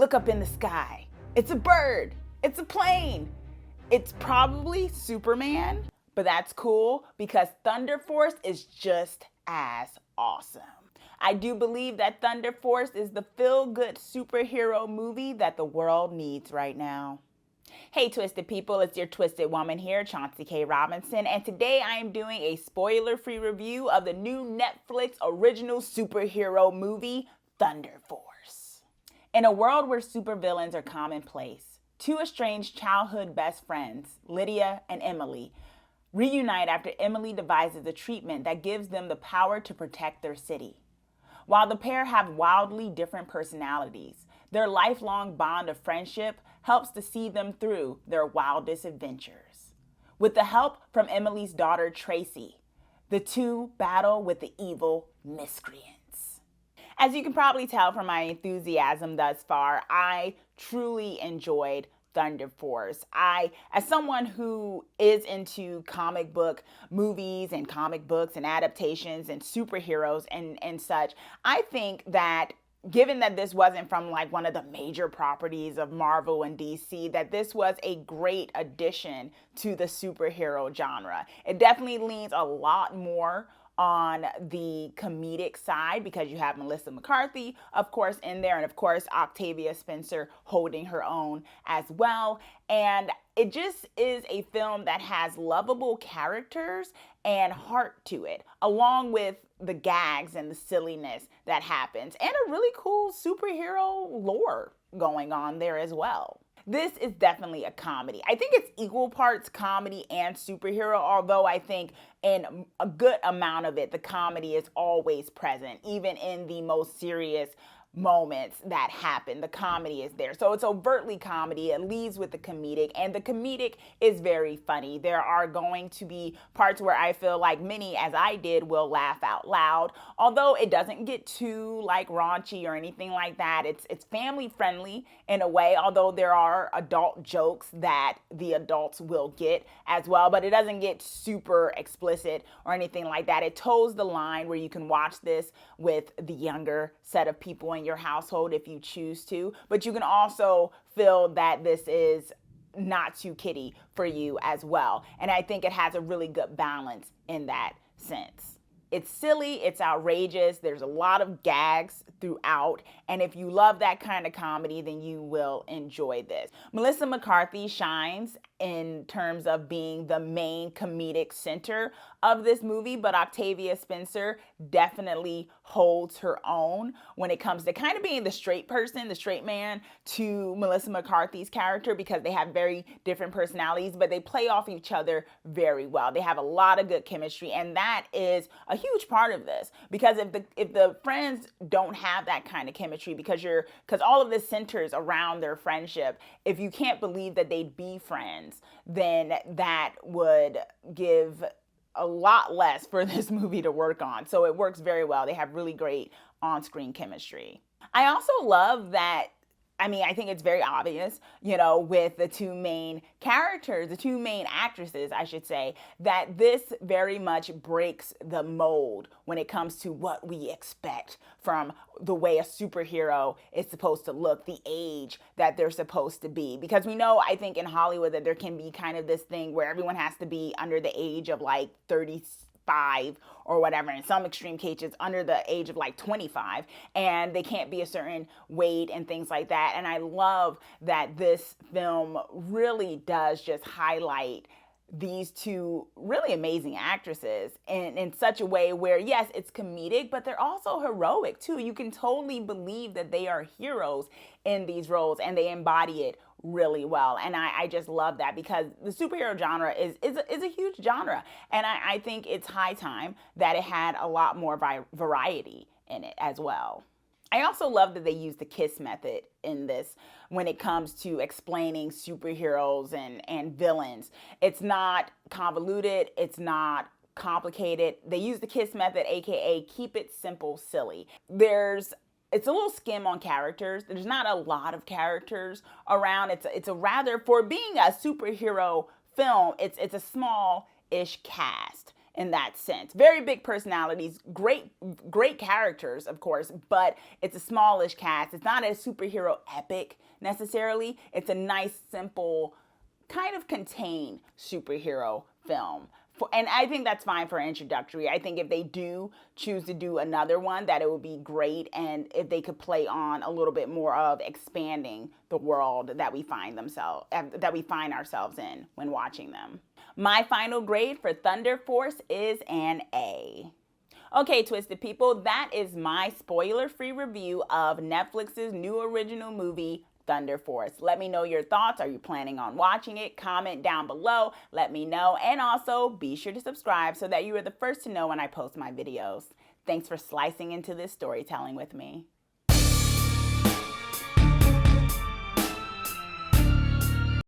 look up in the sky. It's a bird. It's a plane. It's probably Superman, but that's cool because Thunder Force is just as awesome. I do believe that Thunder Force is the feel-good superhero movie that the world needs right now. Hey Twisted people, it's your Twisted Woman here, Chauncey K. Robinson, and today I am doing a spoiler-free review of the new Netflix original superhero movie, Thunder Force. In a world where supervillains are commonplace, two estranged childhood best friends, Lydia and Emily, reunite after Emily devises a treatment that gives them the power to protect their city. While the pair have wildly different personalities, their lifelong bond of friendship helps to see them through their wildest adventures. With the help from Emily's daughter, Tracy, the two battle with the evil miscreants. As you can probably tell from my enthusiasm thus far, I truly enjoyed Thunder Force. As someone who is into comic book movies and comic books and adaptations and superheroes and such, I think that given that this wasn't from like one of the major properties of Marvel and DC, that this was a great addition to the superhero genre. It definitely leans a lot more on the comedic side because you have Melissa McCarthy, of course, in there, and of course, Octavia Spencer holding her own as well. And it just is a film that has lovable characters and heart to it, along with the gags and the silliness that happens, and a really cool superhero lore going on there as well. This is definitely a comedy. I think it's equal parts comedy and superhero, although I think in a good amount of it, the comedy is always present, even in the most serious moments that happen. The comedy is there. So it's overtly comedy. It leads with the comedic, and the comedic is very funny. There are going to be parts where I feel like many, as I did, will laugh out loud, although it doesn't get too like raunchy or anything like that. It's family friendly in a way, although there are adult jokes that the adults will get as well, but it doesn't get super explicit or anything like that. It toes the line where you can watch this with the younger set of people in your household if you choose to, but you can also feel that this is not too kiddie for you as well. And I think it has a really good balance in that sense. It's silly, it's outrageous, there's a lot of gags throughout, and if you love that kind of comedy, then you will enjoy this. Melissa McCarthy shines in terms of being the main comedic center of this movie, but Octavia Spencer definitely holds her own when it comes to kind of being the straight person, the straight man to Melissa McCarthy's character, because they have very different personalities, but they play off each other very well. They have a lot of good chemistry, and that is a huge part of this, because if the friends don't have that kind of chemistry, because all of this centers around their friendship, if you can't believe that they'd be friends, then that would give a lot less for this movie to work on. So it works very well. They have really great on-screen chemistry. I also love that, I think it's very obvious, with the two main characters, the two main actresses, I should say, that this very much breaks the mold when it comes to what we expect from the way a superhero is supposed to look, the age that they're supposed to be. Because we know, I think in Hollywood, that there can be kind of this thing where everyone has to be under the age of like 35 or whatever, in some extreme cases under the age of like 25, and they can't be a certain weight and things like that. And I love that this film really does just highlight these two really amazing actresses in such a way where, yes, it's comedic, but they're also heroic too. You can totally believe that they are heroes in these roles, and they embody it really well. And I just love that, because the superhero genre is a huge genre, and I think it's high time that it had a lot more variety in it as well. I also love that they use the KISS method in this when it comes to explaining superheroes and villains. It's not convoluted, it's not complicated. They use the KISS method, aka keep it simple, silly. It's a little skim on characters. There's not a lot of characters around. It's a rather, for being a superhero film, it's a small-ish cast. in that sense. Very big personalities, great characters, of course, but it's a smallish cast. It's not a superhero epic necessarily. It's a nice, simple, kind of contained superhero film. And I think that's fine for introductory. I think if they do choose to do another one, that it would be great. And if they could play on a little bit more of expanding the world that we find ourselves in when watching them. My final grade for Thunder Force is an A. Okay, Twisted People, that is my spoiler-free review of Netflix's new original movie, Thunder Force. Let me know your thoughts. Are you planning on watching it? Comment down below. Let me know. And also be sure to subscribe so that you are the first to know when I post my videos. Thanks for slicing into this storytelling with me.